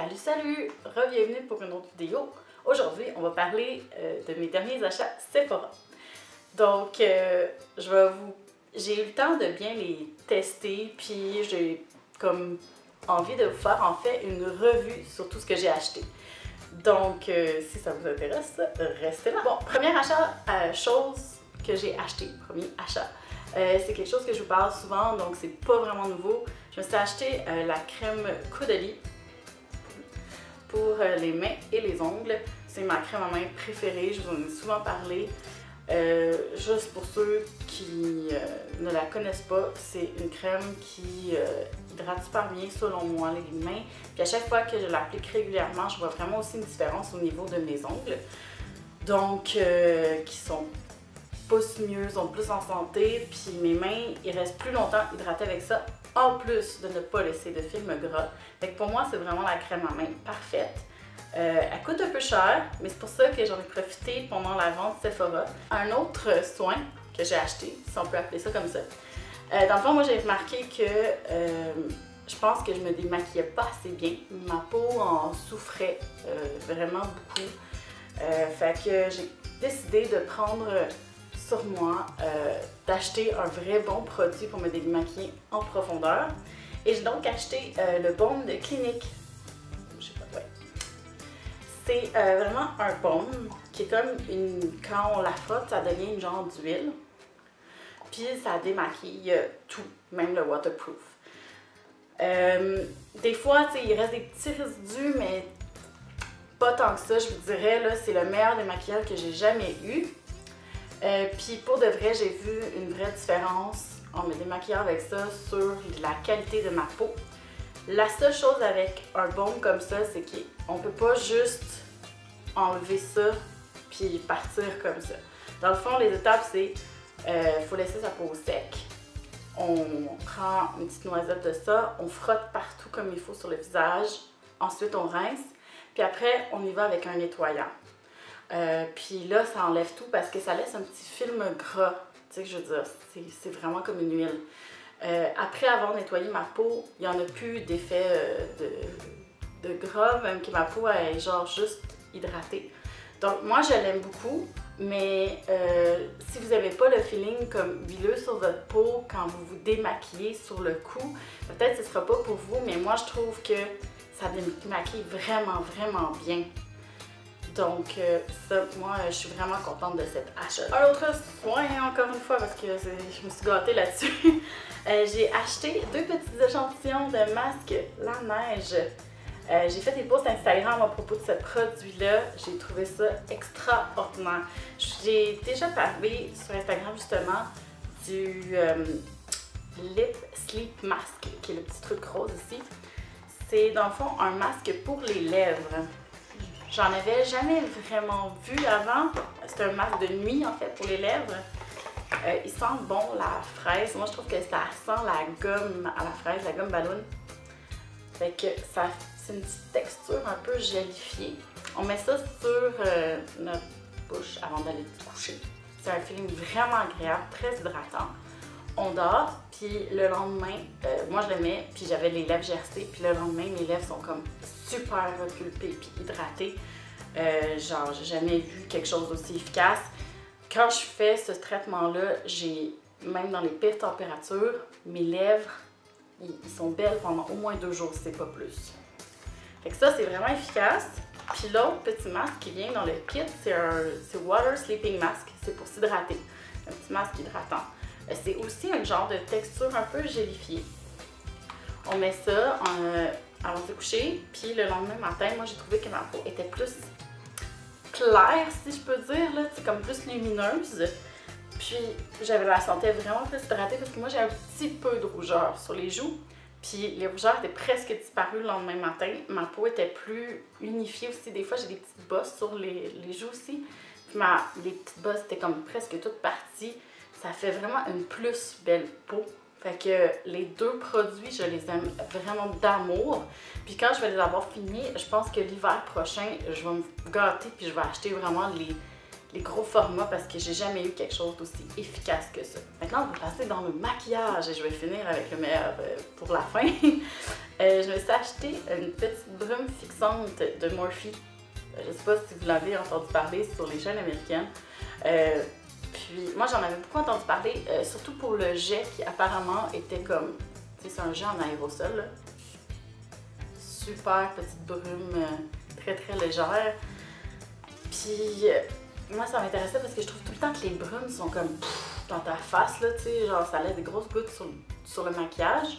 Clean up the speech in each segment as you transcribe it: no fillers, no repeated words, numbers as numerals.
Salut, salut! Re-bienvenue pour une autre vidéo. Aujourd'hui, on va parler de mes derniers achats Sephora. Donc, j'ai eu le temps de bien les tester, puis j'ai comme envie de vous faire en fait une revue sur tout ce que j'ai acheté. Donc, si ça vous intéresse, restez là. Bon, premier achat, chose que j'ai acheté, premier achat. C'est quelque chose que je vous parle souvent, donc c'est pas vraiment nouveau. Je me suis acheté la crème Caudalie pour les mains et les ongles. C'est ma crème à main préférée, je vous en ai souvent parlé. Juste pour ceux qui ne la connaissent pas, c'est une crème qui hydrate super bien selon moi les mains. Puis à chaque fois que je l'applique régulièrement, je vois vraiment aussi une différence au niveau de mes ongles. Donc, qui sont poussent mieux, sont plus en santé, puis mes mains, ils restent plus longtemps hydratés avec ça, en plus de ne pas laisser de film gras. Fait que pour moi, c'est vraiment la crème à main parfaite. Elle coûte un peu cher, mais c'est pour ça que j'en ai profité pendant la vente Sephora. Un autre soin que j'ai acheté, si on peut appeler ça comme ça. Dans le fond, moi, j'ai remarqué que je pense que je me démaquillais pas assez bien. Ma peau en souffrait vraiment beaucoup. Fait que j'ai décidé de prendre sur moi d'acheter un vrai bon produit pour me démaquiller en profondeur. Et j'ai donc acheté le baume de Clinique. Je sais pas, ouais. C'est vraiment un baume qui est comme quand on la frotte, ça devient une genre d'huile. Puis ça démaquille tout, même le waterproof. Des fois, tu sais, il reste des petits résidus, mais pas tant que ça, je vous dirais, là, c'est le meilleur démaquillage que j'ai jamais eu. Puis pour de vrai, j'ai vu une vraie différence en me démaquillant avec ça sur la qualité de ma peau. La seule chose avec un baume comme ça, c'est qu'on peut pas juste enlever ça puis partir comme ça. Dans le fond, les étapes, c'est faut laisser sa peau sec. On prend une petite noisette de ça, on frotte partout comme il faut sur le visage. Ensuite, on rince. Puis après, on y va avec un nettoyant. Puis là, ça enlève tout parce que ça laisse un petit film gras. Tu sais, je veux dire, c'est vraiment comme une huile. Après avoir nettoyé ma peau, il n'y en a plus d'effet de gras, même que ma peau est genre juste hydratée. Donc moi, je l'aime beaucoup, mais si vous n'avez pas le feeling comme huileux sur votre peau quand vous vous démaquillez sur le cou, peut-être que ce ne sera pas pour vous, mais moi, je trouve que ça démaquille vraiment, vraiment bien. Donc ça, moi, je suis vraiment contente de cet achat. Un autre soin, encore une fois, parce que je me suis gâtée là-dessus. J'ai acheté 2 petits échantillons de masque La Neige. J'ai fait des posts Instagram à propos de ce produit-là. J'ai trouvé ça extraordinaire. J'ai déjà parlé sur Instagram, justement, du Lip Sleep Mask, qui est le petit truc rose ici. C'est, dans le fond, un masque pour les lèvres. J'en avais jamais vraiment vu avant. C'est un masque de nuit, en fait, pour les lèvres. Il sent bon la fraise. Moi, je trouve que ça sent la gomme à la fraise, la gomme ballon. Fait que c'est une petite texture un peu gélifiée. On met ça sur notre bouche avant d'aller se coucher. C'est un feeling vraiment agréable, très hydratant. On dort, puis le lendemain, moi je le mets, puis j'avais les lèvres gercées, puis le lendemain, mes lèvres sont comme super repulpées puis hydratées. Genre, j'ai jamais vu quelque chose d'aussi efficace. Quand je fais ce traitement-là, même dans les pires températures, mes lèvres, ils sont belles pendant au moins 2 jours, si c'est pas plus. Fait que ça, c'est vraiment efficace. Puis l'autre petit masque qui vient dans le kit, c'est Water Sleeping Mask. C'est pour s'hydrater. Un petit masque hydratant. C'est aussi un genre de texture un peu gélifiée. On met ça avant de se coucher, puis le lendemain matin, moi j'ai trouvé que ma peau était plus claire, si je peux dire, là, comme plus lumineuse. Puis j'avais la sentais vraiment plus hydratée parce que moi j'ai un petit peu de rougeur sur les joues. Puis les rougeurs étaient presque disparues le lendemain matin. Ma peau était plus unifiée aussi. Des fois j'ai des petites bosses sur les joues aussi. Puis les petites bosses étaient comme presque toutes parties. Ça fait vraiment une plus belle peau. Fait que les 2 produits, je les aime vraiment d'amour. Puis quand je vais les avoir finis, je pense que l'hiver prochain, je vais me gâter puis je vais acheter vraiment les gros formats parce que j'ai jamais eu quelque chose d'aussi efficace que ça. Maintenant, on va passer dans le maquillage et je vais finir avec le meilleur pour la fin. Je me suis acheté une petite brume fixante de Morphe. Je sais pas si vous l'avez entendu parler sur les chaînes américaines. Puis moi j'en avais beaucoup entendu parler, surtout pour le jet qui apparemment était comme, tu sais, c'est un jet en aérosol, là. Super petite brume, très très légère. Puis moi ça m'intéressait parce que je trouve tout le temps que les brumes sont comme dans ta face, là, tu sais, genre ça laisse des grosses gouttes sur le maquillage.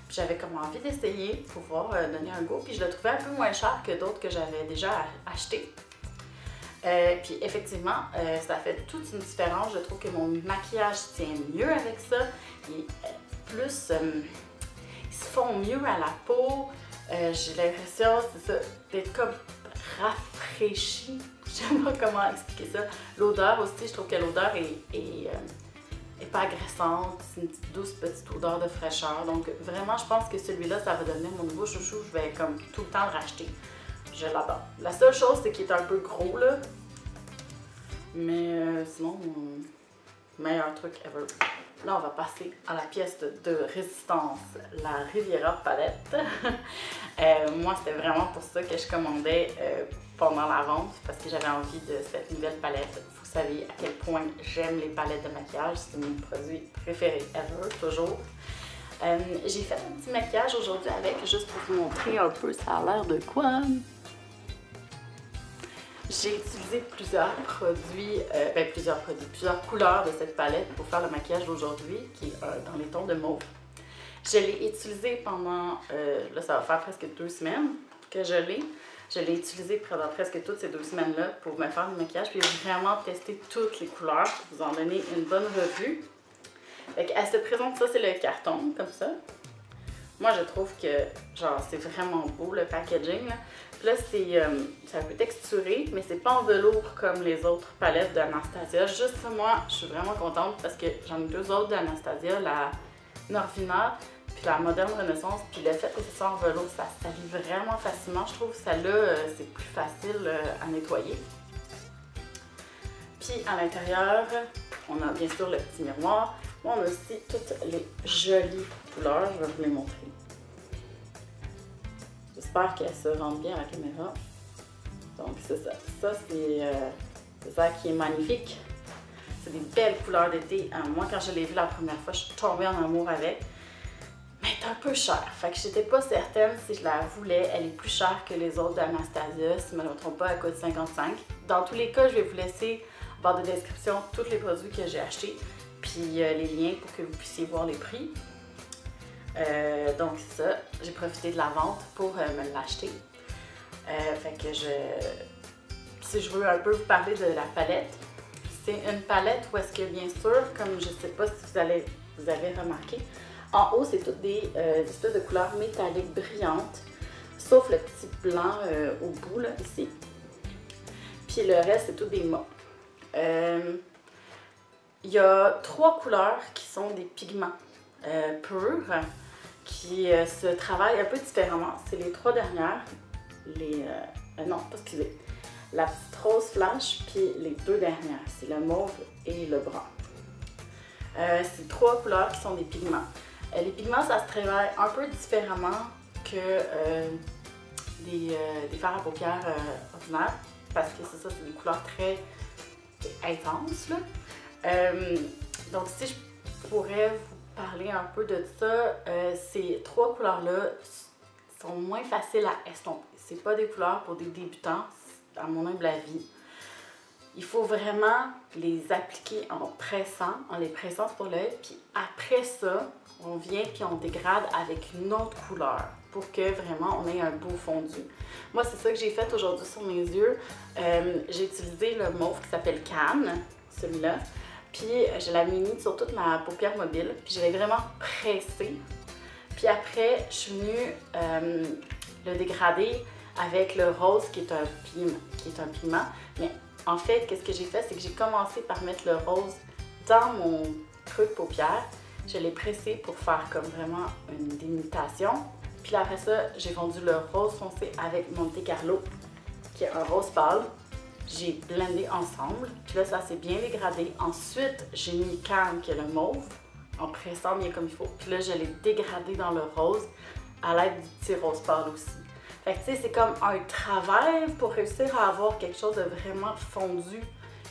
Puis j'avais comme envie d'essayer pour pouvoir donner un go. Puis je le trouvais un peu moins cher que d'autres que j'avais déjà acheté. Puis effectivement, ça fait toute une différence. Je trouve que mon maquillage tient mieux avec ça. Il est plus... ils se font mieux à la peau. J'ai l'impression, c'est ça, d'être comme rafraîchi. Je sais pas comment expliquer ça. L'odeur aussi, je trouve que l'odeur est pas agressante. C'est une petite douce petite odeur de fraîcheur. Donc vraiment, je pense que celui-là, ça va devenir mon nouveau chouchou. Je vais comme tout le temps le racheter. Je l'adore. La seule chose, c'est qu'il est un peu gros, là. Mais sinon, meilleur truc ever. Là, on va passer à la pièce de résistance, la Riviera palette. Moi, c'était vraiment pour ça que je commandais pendant la vente, parce que j'avais envie de cette nouvelle palette. Vous savez à quel point j'aime les palettes de maquillage. C'est mon produit préféré ever, toujours. J'ai fait un petit maquillage aujourd'hui avec, juste pour vous montrer un peu ça a l'air de quoi. J'ai utilisé plusieurs produits, plusieurs couleurs de cette palette pour faire le maquillage d'aujourd'hui, qui est dans les tons de mauve. Je l'ai utilisé pendant, là ça va faire presque 2 semaines que je l'ai. Je l'ai utilisé pendant presque toutes ces 2 semaines-là pour me faire le maquillage, puis j'ai vraiment testé toutes les couleurs pour vous en donner une bonne revue. Fait qu'elle se présente, ça c'est le carton, comme ça. Moi je trouve que, genre, c'est vraiment beau le packaging, là. Puis là, c'est un peu texturé, mais c'est pas en velours comme les autres palettes d'Anastasia. Juste ça, moi, je suis vraiment contente parce que j'en ai 2 autres d'Anastasia, la Norvina, puis la Moderne Renaissance. Puis le fait que ce soit en velours, ça salit vraiment facilement. Je trouve que celle-là, c'est plus facile à nettoyer. Puis à l'intérieur, on a bien sûr le petit miroir. Moi, on a aussi toutes les jolies couleurs. Je vais vous les montrer. J'espère qu'elle se rend bien à la caméra. Donc c'est ça. Ça, c'est ça qui est magnifique. C'est des belles couleurs d'été. Moi, quand je l'ai vu la première fois, je suis tombée en amour avec. Mais elle est un peu chère. Fait que j'étais pas certaine si je la voulais. Elle est plus chère que les autres d'Anastasia. Si je ne me trompe pas, elle coûte 55. Dans tous les cas, je vais vous laisser en barre de description tous les produits que j'ai achetés. Puis les liens pour que vous puissiez voir les prix. Donc c'est ça, j'ai profité de la vente pour me l'acheter. Fait que si je veux un peu vous parler de la palette, c'est une palette où est-ce que bien sûr, comme je sais pas si vous avez remarqué, en haut c'est toutes des espèces de couleurs métalliques brillantes, sauf le petit blanc au bout là, ici. Puis le reste c'est tout des mats. Il y a 3 couleurs qui sont des pigments purs, qui se travaillent un peu différemment. C'est les 3 dernières. Non, pas excusez. La petite rose flash, puis les 2 dernières. C'est le mauve et le brun. C'est 3 couleurs qui sont des pigments. Les pigments, ça se travaille un peu différemment que des fards à paupières ordinaires. Parce que c'est ça, c'est des couleurs très intenses, là. Donc si je pourrais vous parler un peu de ça, ces 3 couleurs-là sont moins faciles à estomper. C'est pas des couleurs pour des débutants, à mon humble avis. Il faut vraiment les appliquer en les pressant sur l'œil, puis après ça, on vient puis on dégrade avec une autre couleur pour que vraiment on ait un beau fondu. Moi, c'est ça que j'ai fait aujourd'hui sur mes yeux. J'ai utilisé le mauve qui s'appelle Cannes, celui-là. Puis je l'avais mis sur toute ma paupière mobile, puis je l'ai vraiment pressé. Puis après, je suis venue le dégrader avec le rose qui est un pigment. Mais en fait, qu'est-ce que j'ai fait, c'est que j'ai commencé par mettre le rose dans mon creux de paupière. Je l'ai pressé pour faire comme vraiment une délimitation. Puis après ça, j'ai fondu le rose foncé avec Monte Carlo, qui est un rose pâle. J'ai blendé ensemble, puis là ça s'est bien dégradé. Ensuite, j'ai mis Cannes qui est le mauve, en pressant bien comme il faut. Puis là, je l'ai dégradé dans le rose. à l'aide du petit rose pâle aussi. Fait que tu sais, c'est comme un travail pour réussir à avoir quelque chose de vraiment fondu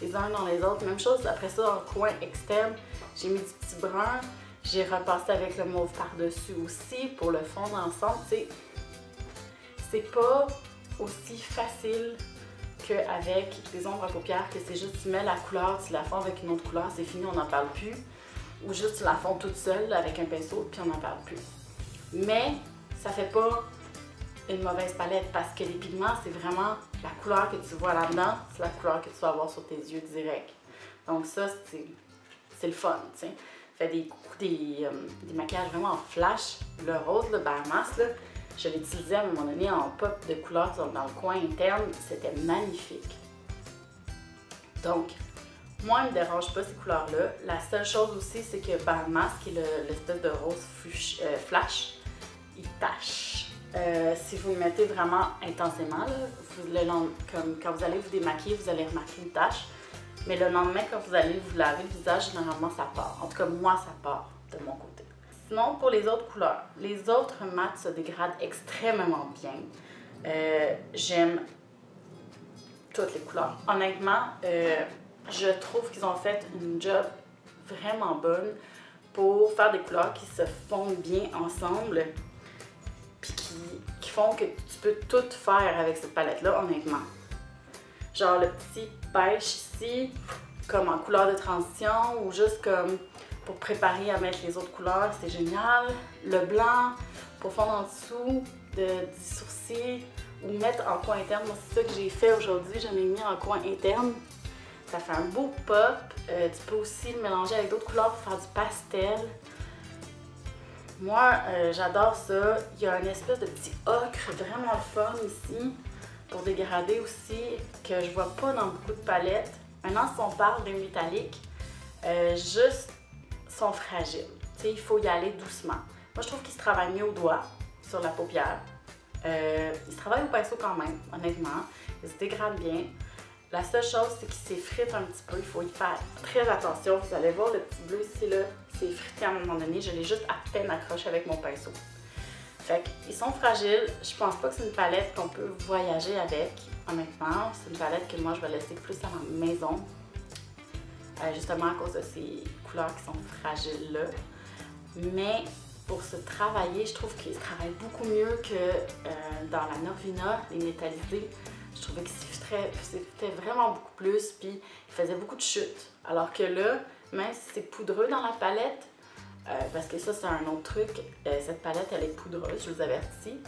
les uns dans les autres. Même chose, après ça, dans le coin externe, j'ai mis du petit brun. J'ai repassé avec le mauve par-dessus aussi pour le fondre ensemble. Tu sais, c'est pas aussi facile qu'avec des ombres à paupières, que c'est juste tu mets la couleur, tu la fonds avec une autre couleur, c'est fini, on n'en parle plus. Ou juste tu la fonds toute seule avec un pinceau, puis on n'en parle plus. Mais ça fait pas une mauvaise palette parce que les pigments, c'est vraiment la couleur que tu vois là-dedans, c'est la couleur que tu vas avoir sur tes yeux direct. Donc ça, c'est le fun, tu sais. Fait des maquillages vraiment en flash. Le rose, le Bahamas, là, je l'ai utilisé à un moment donné en pop de couleur dans le coin interne. C'était magnifique. Donc, moi, il ne me dérange pas ces couleurs-là. La seule chose aussi, c'est que Bahamas, qui est l'espèce de rose flash, il tache. Si vous le mettez vraiment intensément, là, comme quand vous allez vous démaquiller, vous allez remarquer une tache. Mais le lendemain, quand vous allez vous laver le visage, généralement, ça part. En tout cas, moi, ça part de mon côté. Sinon, pour les autres couleurs, les autres mats se dégradent extrêmement bien. J'aime toutes les couleurs. Honnêtement, je trouve qu'ils ont fait une job vraiment bonne pour faire des couleurs qui se fondent bien ensemble puis qui font que tu peux tout faire avec cette palette-là, honnêtement. Genre le petit pêche ici, comme en couleur de transition ou juste comme pour préparer à mettre les autres couleurs, c'est génial. Le blanc pour fondre en dessous du sourcil ou mettre en coin interne. Moi, c'est ça que j'ai fait aujourd'hui, j'en ai mis en coin interne. Ça fait un beau pop. Tu peux aussi le mélanger avec d'autres couleurs pour faire du pastel. Moi, j'adore ça. Il y a une espèce de petit ocre vraiment le fun ici pour dégrader aussi que je vois pas dans beaucoup de palettes. Maintenant, si on parle des métalliques, juste sont fragiles. Tu sais, il faut y aller doucement. Moi, je trouve qu'ils se travaillent mieux au doigt, sur la paupière. Ils se travaillent au pinceau quand même, honnêtement. Ils se dégradent bien. La seule chose, c'est qu'ils s'effritent un petit peu. Il faut y faire très attention. Vous allez voir le petit bleu ici, là, c'est effrité à un moment donné. Je l'ai juste à peine accroché avec mon pinceau. Fait qu'ils sont fragiles. Je pense pas que c'est une palette qu'on peut voyager avec, honnêtement. C'est une palette que moi, je vais laisser plus à la maison. Justement à cause de ces couleurs qui sont fragiles-là. Mais pour se travailler, je trouve qu'ils se travaillent beaucoup mieux que dans la Norvina, les métallisés. Je trouvais qu'ils s'effritaient vraiment beaucoup plus, puis ils faisaient beaucoup de chutes. Alors que là, même si c'est poudreux dans la palette, parce que ça c'est un autre truc, cette palette elle est poudreuse, je vous avertis.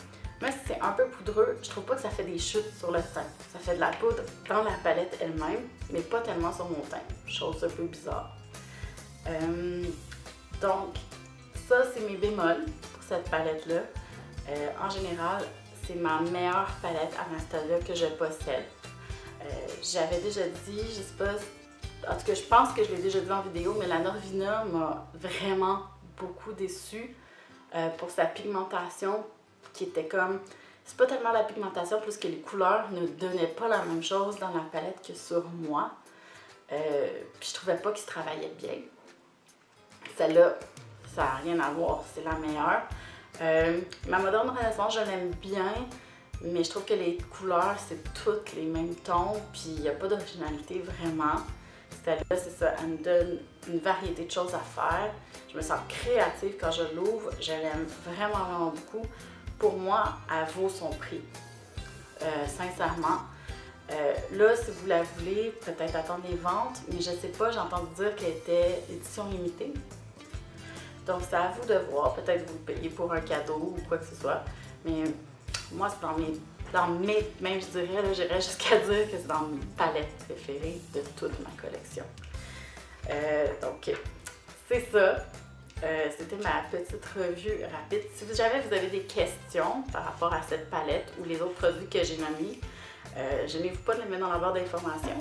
Même si c'est un peu poudreux, je trouve pas que ça fait des chutes sur le teint. Ça fait de la poudre dans la palette elle-même, mais pas tellement sur mon teint. Chose un peu bizarre. Donc, ça c'est mes bémols pour cette palette-là. En général, c'est ma meilleure palette Anastasia que je possède. J'avais déjà dit, je sais pas, en tout cas je pense que je l'ai déjà dit en vidéo, mais la Norvina m'a vraiment beaucoup déçue pour sa pigmentation qui était comme, c'est pas tellement la pigmentation plus que les couleurs ne donnaient pas la même chose dans la palette que sur moi. Puis je trouvais pas qu'il se travaillait bien. Celle-là, ça n'a rien à voir, c'est la meilleure. Ma Moderne Renaissance, je l'aime bien, mais je trouve que les couleurs, c'est toutes les mêmes tons, puis il n'y a pas d'originalité vraiment. Celle-là, c'est ça, elle me donne une variété de choses à faire. Je me sens créative quand je l'ouvre, je l'aime vraiment, vraiment beaucoup. Pour moi, elle vaut son prix, sincèrement. Là, si vous la voulez, peut-être attendre les ventes, mais je sais pas, j'ai entendu dire qu'elle était édition limitée. Donc, c'est à vous de voir. Peut-être vous le payez pour un cadeau ou quoi que ce soit. Mais moi, c'est même je dirais, j'irais jusqu'à dire que c'est dans mes palettes préférées de toute ma collection. Donc, c'est ça. C'était ma petite revue rapide. Si jamais vous avez des questions par rapport à cette palette ou les autres produits que j'ai nommés, gênez-vous pas de les mettre dans la barre d'informations.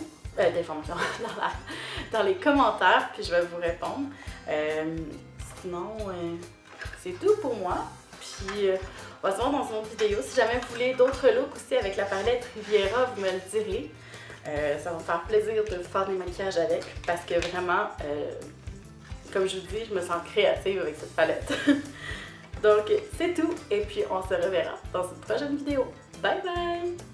Dans les commentaires, puis je vais vous répondre. Sinon, c'est tout pour moi. Puis, on va se voir dans une autre vidéo. Si jamais vous voulez d'autres looks aussi avec la palette Riviera, vous me le direz. Ça va me faire plaisir de faire des maquillages avec parce que vraiment, comme je vous dis, je me sens créative avec cette palette. Donc c'est tout et puis on se reverra dans une prochaine vidéo. Bye bye!